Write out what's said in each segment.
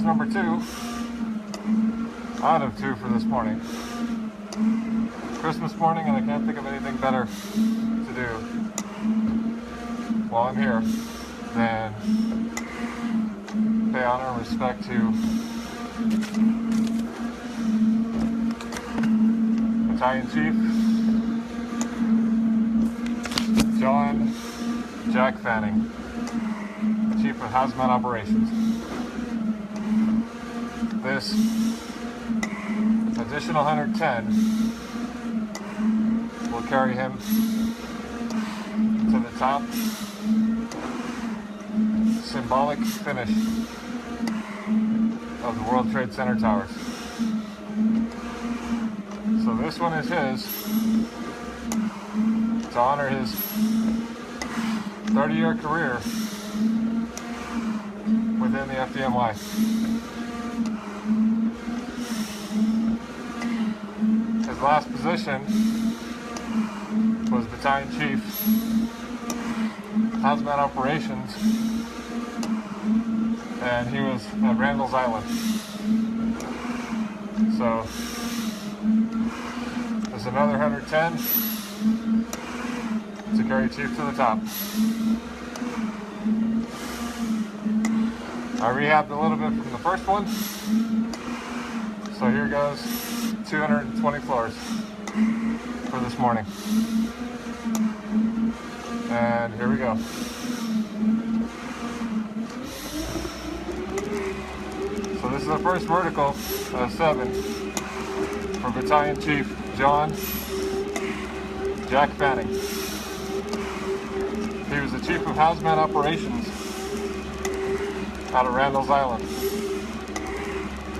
number 2 out of 2 for this morning. Christmas morning, and I can't think of anything better to do while I'm here than pay honor and respect to Battalion Chief John Jack Fanning, Chief of Hazmat Operations. This additional 110 will carry him to the top symbolic finish of the World Trade Center towers. So this one is his to honor his 30-year career within the FDMY. His last position was Battalion Chief, Hazmat Operations, and he was at Randall's Island. So there's another 110 to carry Chief to the top. I rehabbed a little bit from the first one, so here goes 220 floors for this morning. And here we go. So this is the first vertical of 7 for Battalion Chief John Jack Fanning. He was the Chief of Hazmat Operations out of Randall's Island.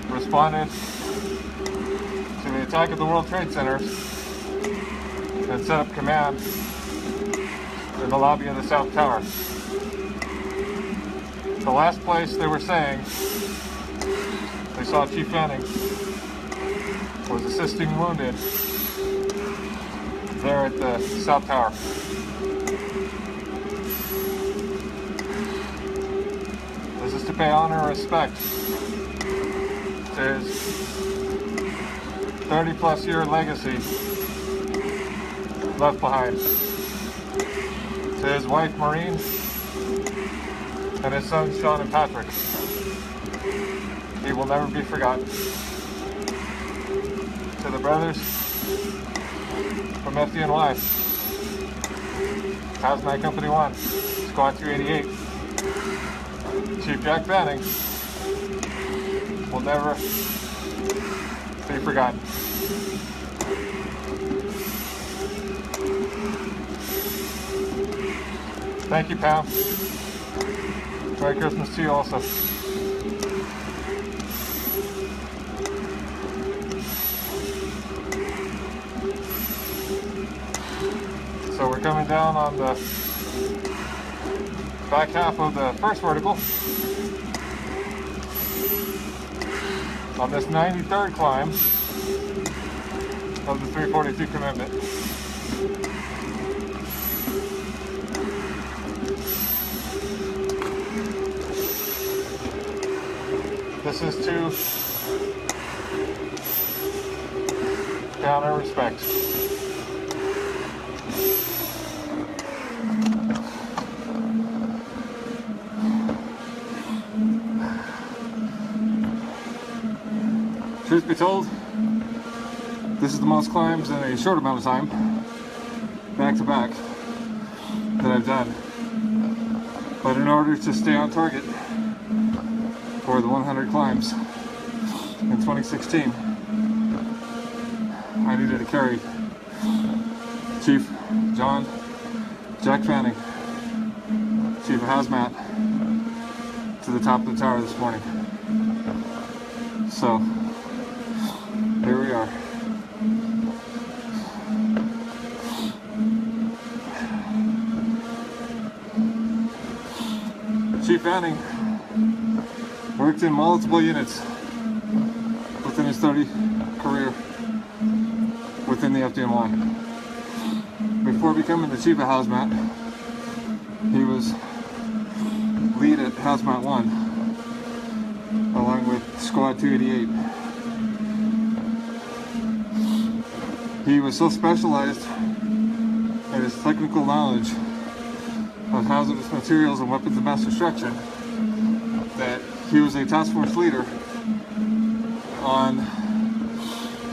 Responded to the attack of the World Trade Center and set up command in the lobby of the South Tower. The last place they were saying they saw Chief Fanning was assisting wounded there at the South Tower. This is to pay honor and respect to his 30-plus year legacy left behind. To his wife Maureen and his sons Sean and Patrick. He will never be forgotten. To the brothers from FDNY, Hazmat Company 1, Squad 288, Chief Jack Fanning will never be forgotten. Thank you, Pam. Merry Christmas to you also. So we're coming down on the back half of the first vertical on this 93rd climb of the 342 commitment. This is to pay honor and respect. Truth be told, this is the most climbs in a short amount of time, back to back, that I've done. But in order to stay on target for the 100 climbs in 2016, I needed to carry Chief John Jack Fanning, Chief of Hazmat, to the top of the tower this morning. So here we are. Chief Fanning worked in multiple units within his 30 career within the FDMY. Before becoming the Chief of Hazmat, he was lead at Hazmat 1 along with Squad 288. He was so specialized in his technical knowledge of hazardous materials and weapons of mass destruction that he was a task force leader on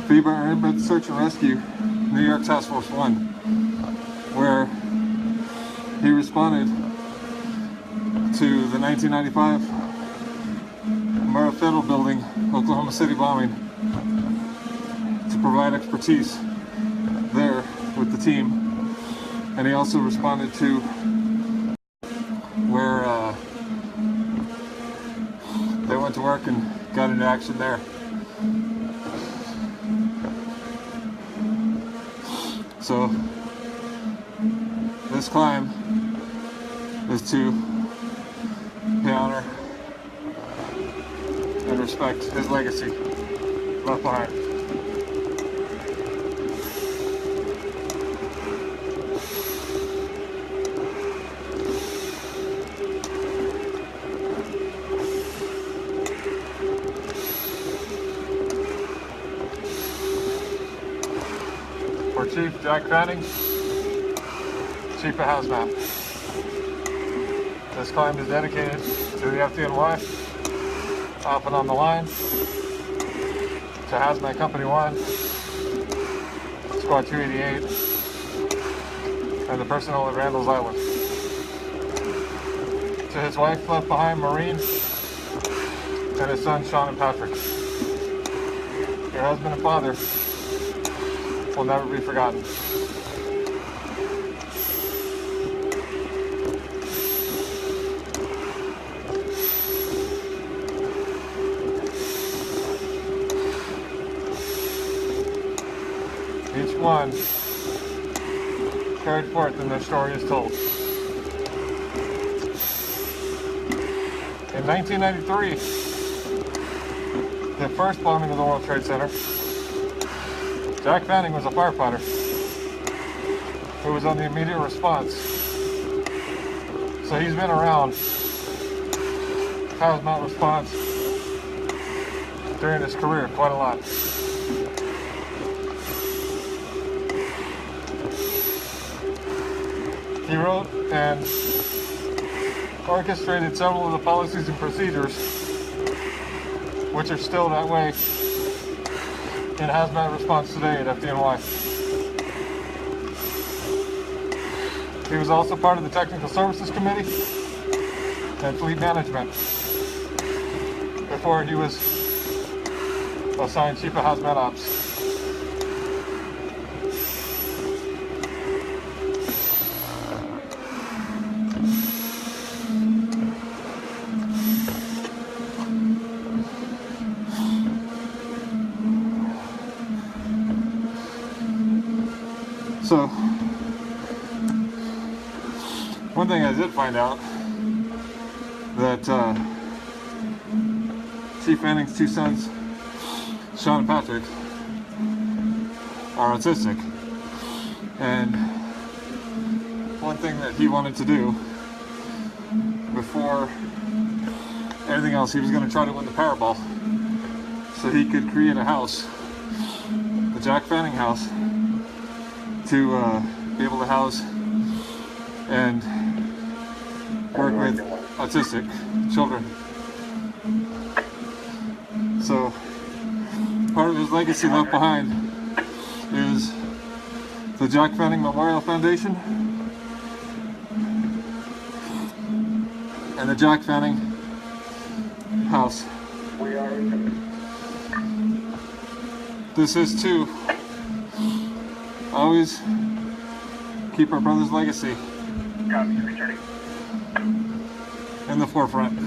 FEMA Urban Search and Rescue New York Task Force 1, where he responded to the 1995 Murrah Federal Building, Oklahoma City bombing to provide expertise there with the team. And he also responded to where they went to work and got into action there. So this climb is to pay honor and respect his legacy left behind. For Chief Jack Fanning, Chief of Hazmat. This climb is dedicated to the FDNY, off and on the line, to Hazmat Company 1, Squad 288, and the personnel at Randall's Island. To his wife left behind, Maureen, and his sons, Sean and Patrick. Your husband and father will never be forgotten. Each one carried forth and their story is told. In 1993, the first bombing of the World Trade Center, Jack Fanning was a firefighter who was on the immediate response. So he's been around hazmat response during his career quite a lot. He wrote and orchestrated several of the policies and procedures which are still that way in hazmat response today at FDNY. He was also part of the Technical Services Committee and Fleet Management before he was assigned Chief of Hazmat Ops. So, one thing I did find out, that Chief Fanning's two sons, Sean and Patrick, are autistic. And one thing that he wanted to do before anything else, he was going to try to win the Powerball so he could create a house, the Jack Fanning house, to be able to house and work with autistic children. So part of his legacy left behind is the Jack Fanning Memorial Foundation and the Jack Fanning house. This is to always keep our brother's legacy in the forefront.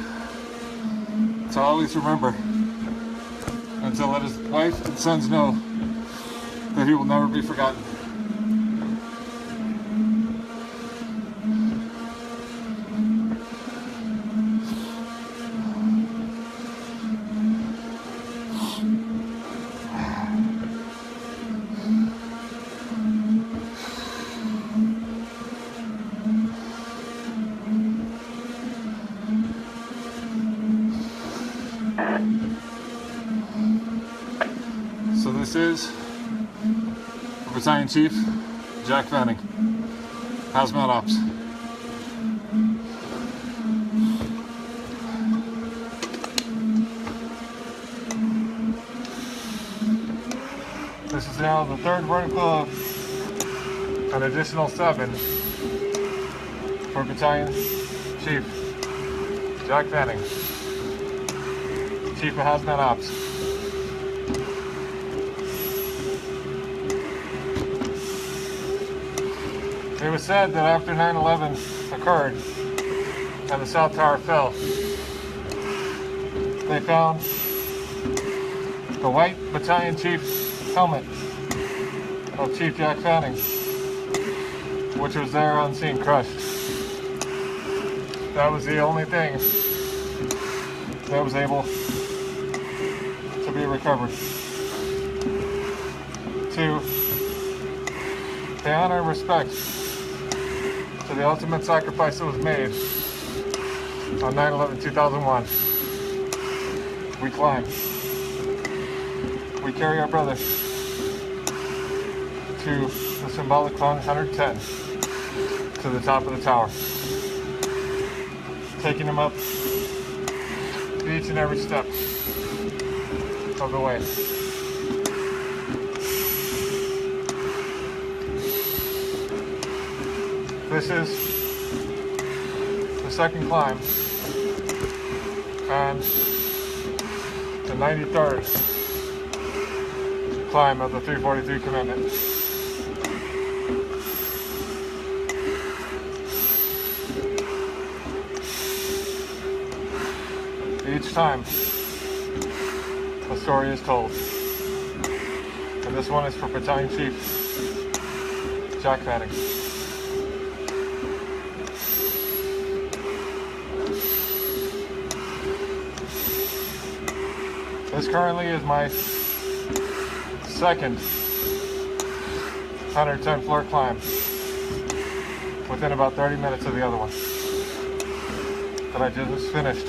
To always remember and to let his wife and sons know that he will never be forgotten. So this is Battalion Chief Jack Fanning, Hazmat Ops. This is now the third vertical of an additional 7 for Battalion Chief Jack Fanning, Chief of Hazmat Ops. It was said that after 9/11 occurred and the South Tower fell, they found the white Battalion Chief's helmet of Chief Jack Fanning, which was there unseen, crushed. That was the only thing that was able to be recovered. To pay honor and respect to the ultimate sacrifice that was made on 9/11/2001, we climb. We carry our brother to the symbolic 110 to the top of the tower, taking him up each and every step of the way. This is the second climb and the 93rd climb of the 343 commitment. Each time, a story is told, and this one is for Battalion Chief Jack Fanning. This currently is my second 110 floor climb, within about 30 minutes of the other one that I just finished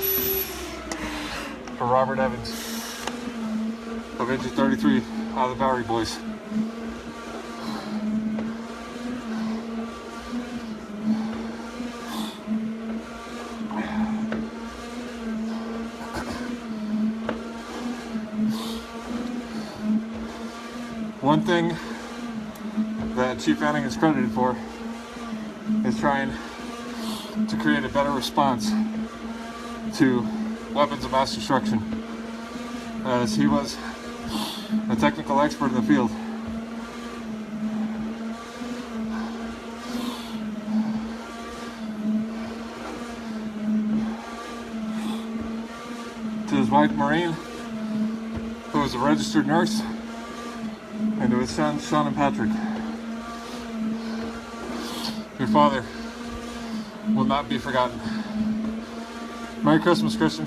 for Robert Evans of Engine 33 out of the Bowery Boys. One thing that Chief Fanning is credited for is trying to create a better response to weapons of mass destruction, as he was a technical expert in the field. To his wife Maureen, who was a registered nurse, and to his sons Sean and Patrick, your father will not be forgotten. Merry Christmas, Christian.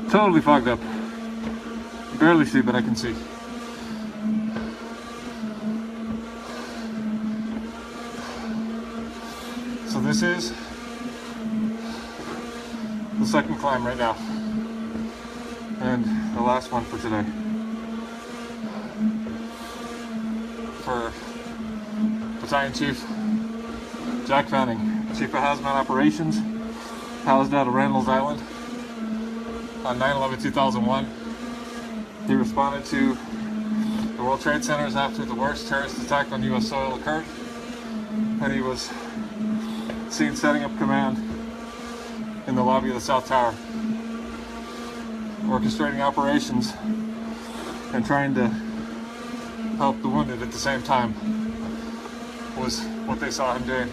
Totally fogged up. Barely see, but I can see. So this is the second climb right now, and the last one for today. For Battalion Chief Jack Fanning, Chief of Hazmat Operations, housed out of Randall's Island on 9/11/2001. He responded to the World Trade Centers after the worst terrorist attack on U.S. soil occurred, and he was seen setting up command in the lobby of the South Tower, orchestrating operations and trying to help the wounded at the same time was what they saw him doing.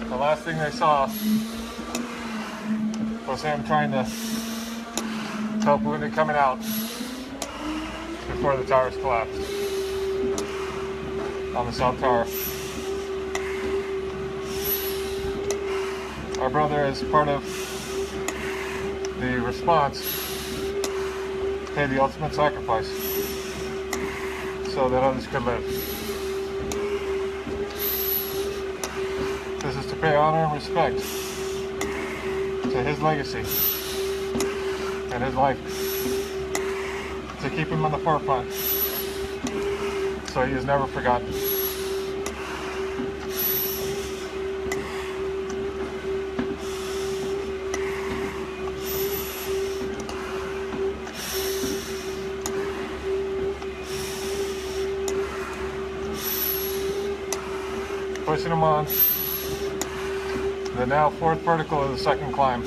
The last thing they saw was him trying to help wounded coming out before the towers collapsed on the South Tower. Our brother, as part of the response, paid the ultimate sacrifice so that others could live. pay honor and respect to his legacy and his life, to keep him on the forefront so he is never forgotten. Pushing him on the now 4th vertical of the 2nd climb.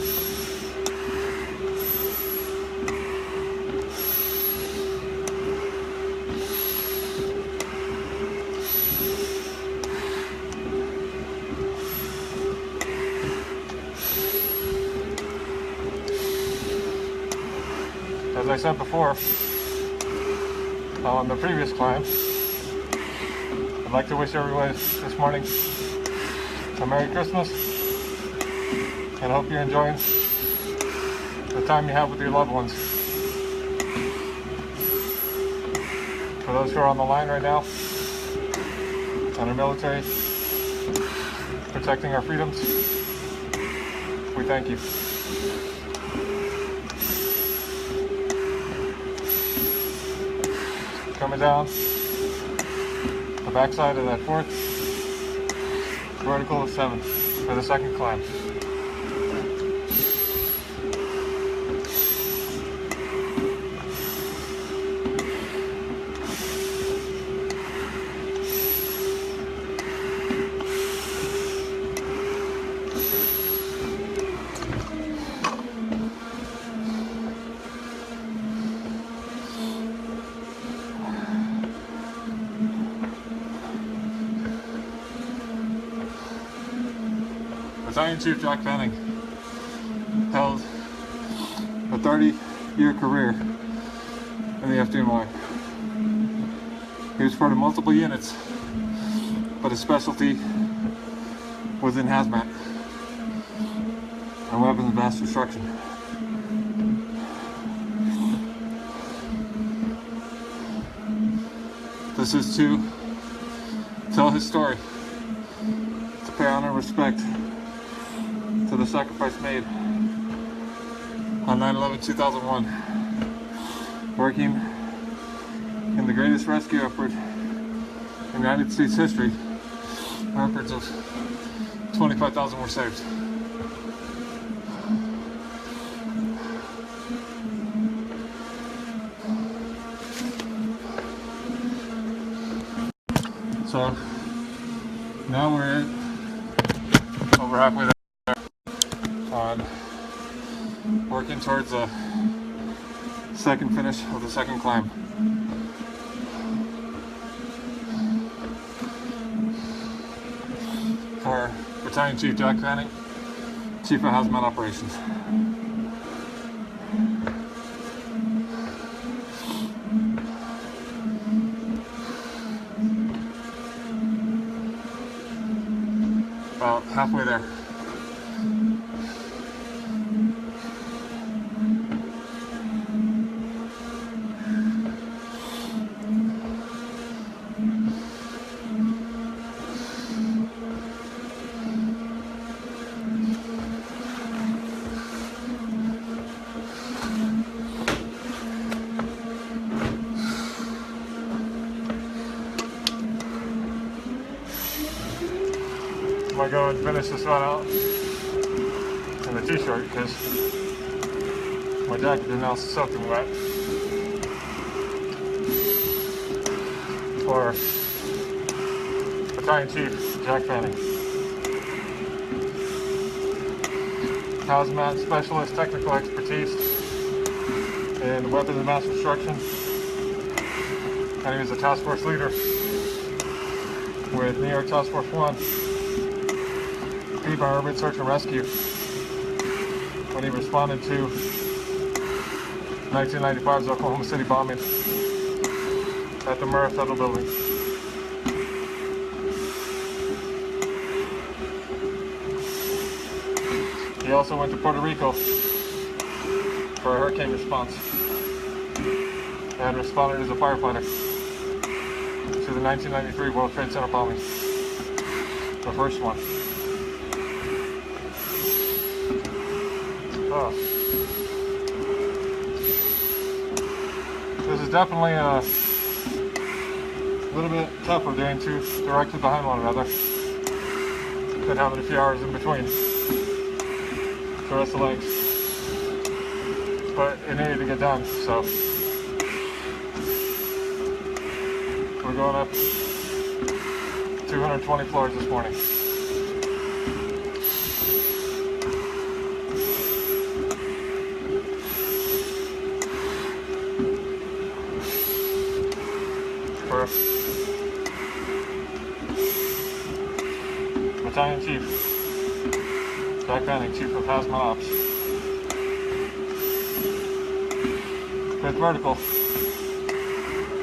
As I said before, on the previous climb, I'd like to wish everyone this morning a Merry Christmas, and I hope you're enjoying the time you have with your loved ones. For those who are on the line right now, and our military, protecting our freedoms, we thank you. Coming down the backside of that 4th vertical of 7 for the 2nd climb. Battalion Chief Jack Fanning held a 30-year career in the FDNY. He was part of multiple units, but his specialty was in Hazmat and weapons of mass destruction. This is to tell his story, to pay honor and respect to the sacrifice made on 9/11/2001, working in the greatest rescue effort in United States history. Upwards of 25,000 were saved. So now we're over halfway there on working towards the 2nd finish of the 2nd climb. For Battalion Chief Jack Fanning, Chief of Hazmat Operations. About halfway there. I might go and finish this one out in the t-shirt because my jacket is now soaking wet. For Battalion Chief Jack Fanning, Hazmat Specialist Technical Expertise in weapons of mass destruction, and he was a task force leader with New York Task Force 1. By urban search and rescue when he responded to 1995's Oklahoma City bombing at the Murrah Federal Building. He also went to Puerto Rico for a hurricane response and responded as a firefighter to the 1993 World Trade Center bombing, the first one. Oh. This is definitely a little bit tougher doing two directly behind one another than having a few hours in between the rest of the legs. But it needed to get done, so we're going up 220 floors this morning. For Battalion Chief, Jack Fanning, Chief of Hazmat Ops. Fifth vertical,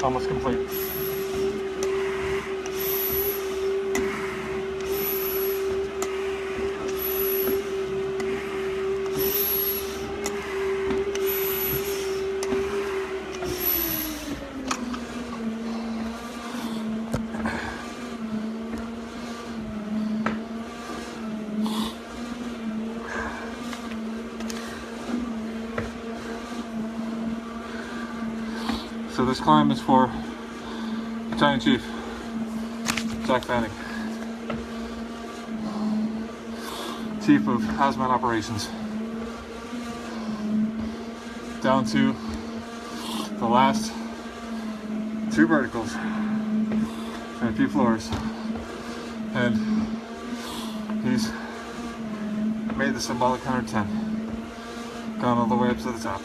almost complete. So this climb is for Battalion Chief Jack Fanning, Chief of Hazmat Operations. Down to the last two verticals and a few floors, and he's made the symbolic 110, gone all the way up to the top.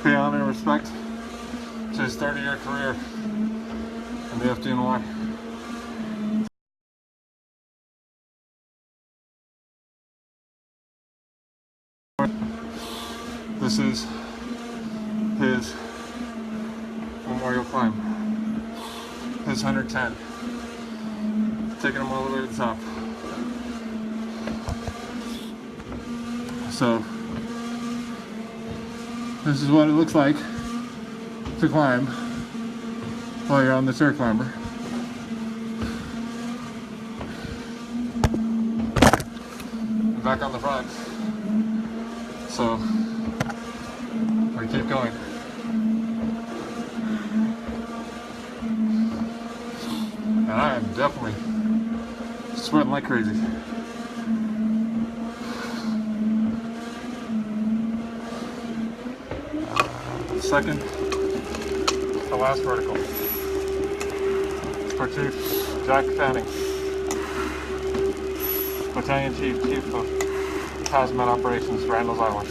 Pay honor and respect to his 30-year career in the FDNY. This is his memorial climb, his 110, taking him all the way to the top. So this is what it looks like to climb while you're on the stair climber. And back on the front. So we keep going. And I am definitely sweating like crazy. Second, the last vertical for Chief Jack Fanning, Battalion Chief, Chief of Hazmat Operations, Randall's Island.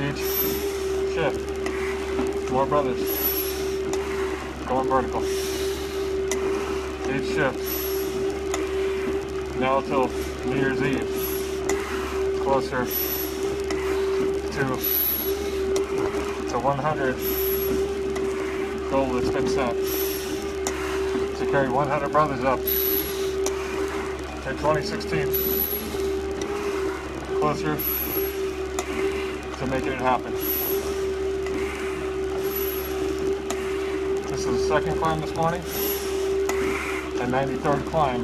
Each shift, more brothers going vertical. Each shift, now till New Year's Eve, closer to 100 goal that's been set to carry 100 brothers up in 2016, closer to making it happen. This is the second climb this morning and 93rd climb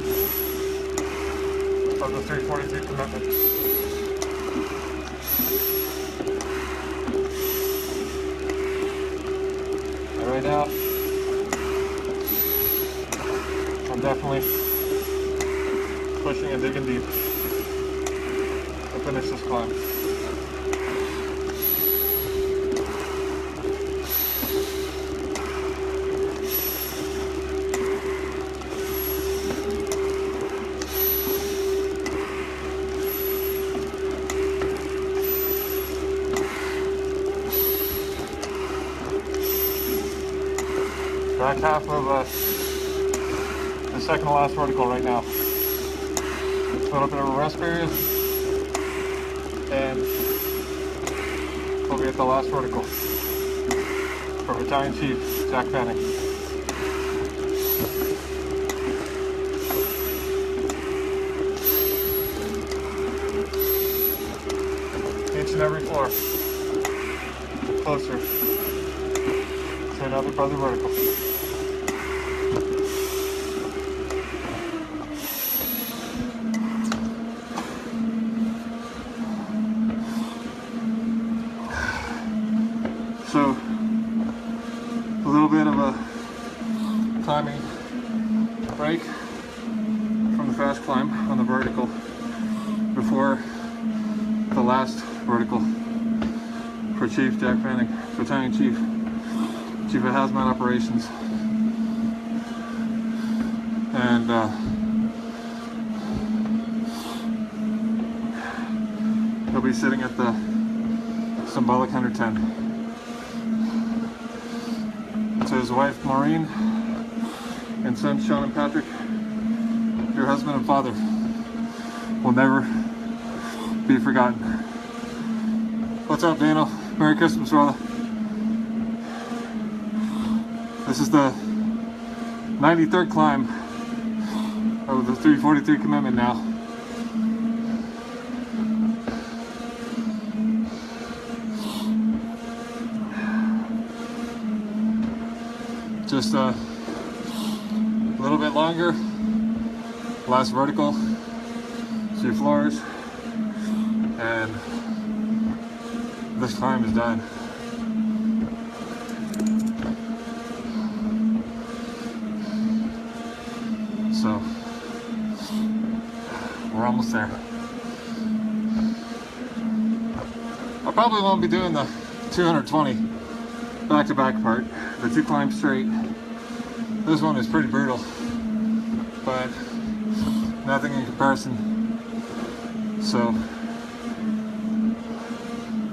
of the 343 commitment. Right now, I'm definitely pushing and digging deep to finish this climb. Back half of the second to last vertical right now. A little bit of a rest period, and we'll be at the last vertical for Battalion Chief Jack Fanning. every floor closer to another brother vertical. So, a little bit of a climbing break from the fast climb on the vertical before the last vertical for Chief Jack Fanning, Battalion Chief of Hazmat Operations. And he'll be sitting at the symbolic 110. To his wife Maureen and sons Sean and Patrick, your husband and father will never be forgotten. What's up, Daniel? Merry Christmas, brother. This is the 93rd climb of the 343 commitment now. Just a little bit longer. Last vertical, 2 floors, and this climb is done. So we're almost there. I probably won't be doing the 220 back-to-back part, the 2 climbs straight. This one is pretty brutal, but nothing in comparison. So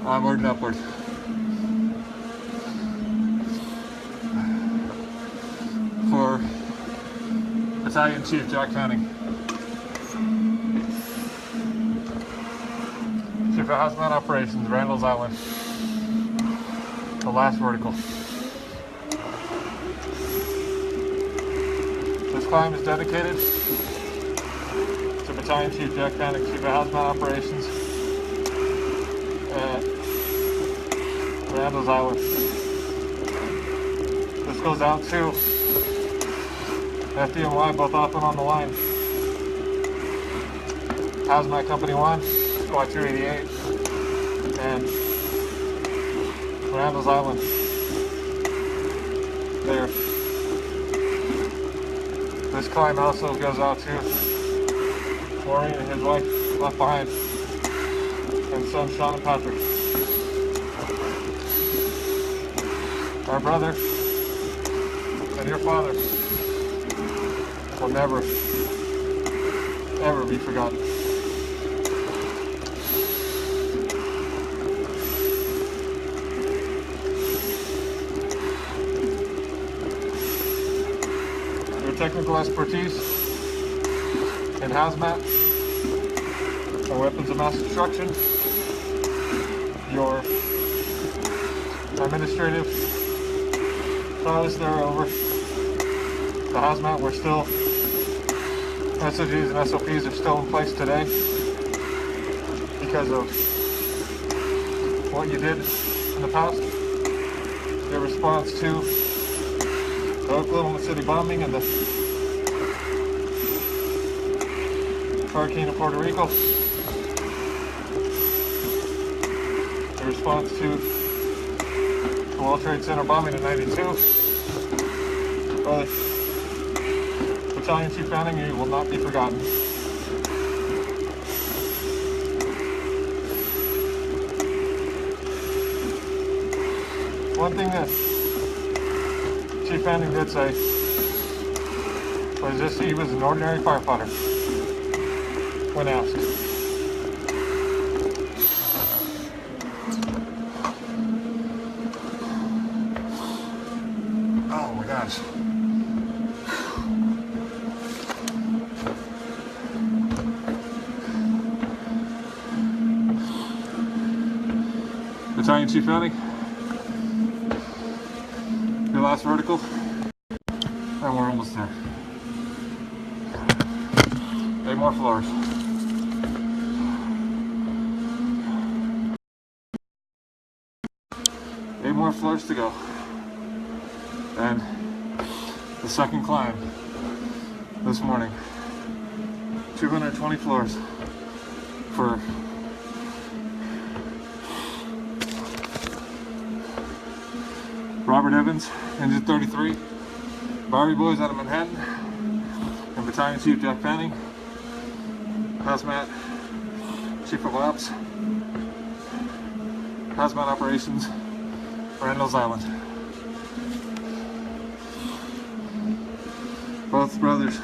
onward and upward. For Battalion Chief Jack Fanning, Chief of Hazmat Operations, Randall's Island. The last vertical. This climb is dedicated to Battalion Chief Jack Fanning, Chief of Hazmat Operations at Randall's Island. This goes out to FDNY, both off and on the line. Hazmat Company 1, Y288, and Randall's Island. There. This climb also goes out to Maureen and his wife left behind, and son Sean and Patrick. Our brother and your father will never, ever be forgotten. Technical expertise in hazmat and weapons of mass destruction, your administrative prowess there over the hazmat, we're still, SOGs and SOPs are still in place today because of what you did in the past, your response to the Oklahoma City bombing and the hurricane in Puerto Rico. The response to the World Trade Center bombing in '92. Brother, Battalion Chief Fanning, you will not be forgotten. One thing that Chief Fanning did say was just he was an ordinary firefighter when asked. Oh my gosh. Battalion Chief Fanning, your last vertical, and we're almost there. 8 more floors. floors to go. And the second climb this morning. 220 floors for Robert Evans, Engine 33, Barbie Boys out of Manhattan, and Battalion Chief Jack Fanning, Hazmat Chief of Ops, Hazmat Operations, Randall's Island. Both brothers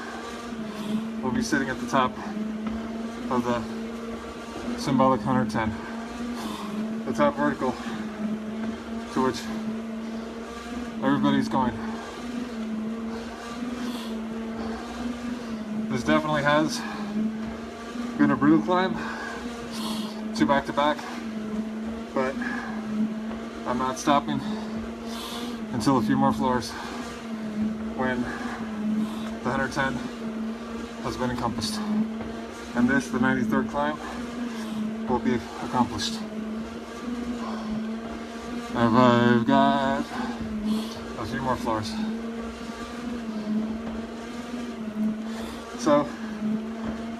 will be sitting at the top of the symbolic 110, the top vertical to which everybody's going. This definitely has been a brutal climb, 2 back-to-back, but I'm not stopping until a few more floors when the 110 has been encompassed. And this, the 93rd climb, will be accomplished. I've got a few more floors. So,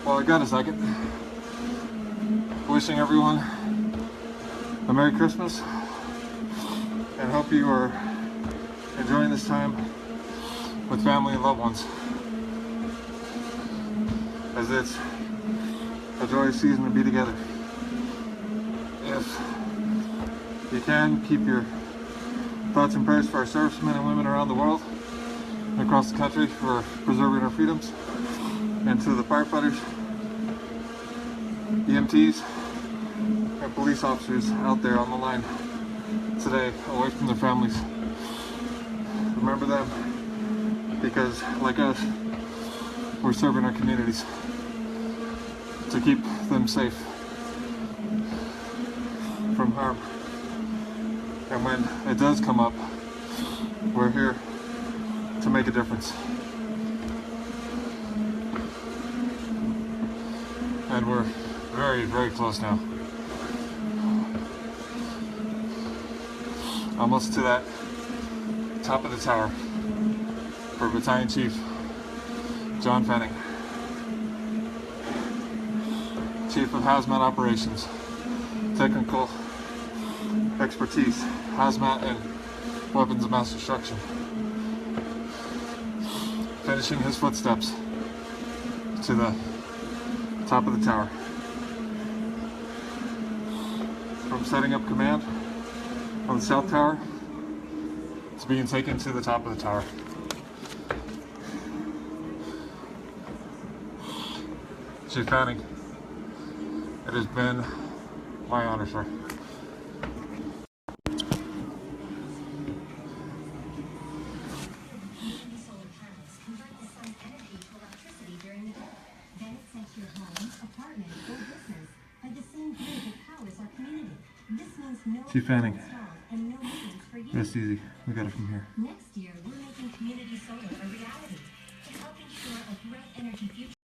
while I got a second, wishing everyone a Merry Christmas, and hope you are enjoying this time with family and loved ones, as it's a joyous season to be together. If you can, keep your thoughts and prayers for our servicemen and women around the world and across the country for preserving our freedoms, and to the firefighters, EMTs, and police officers out there on the line today, away from their families. Remember them, because like us, we're serving our communities to keep them safe from harm. And when it does come up, we're here to make a difference. And we're very, very close now. Almost to that top of the tower for Battalion Chief John Fanning, Chief of Hazmat Operations, Technical Expertise, Hazmat and Weapons of Mass Destruction, finishing his footsteps to the top of the tower. From setting up command on the South Tower to being taken to the top of the tower. Chief Fanning, it has been my honor, sir. Chief Fanning, rest easy. We got it from here. Next year, we're making community solar a reality to help ensure a bright energy future.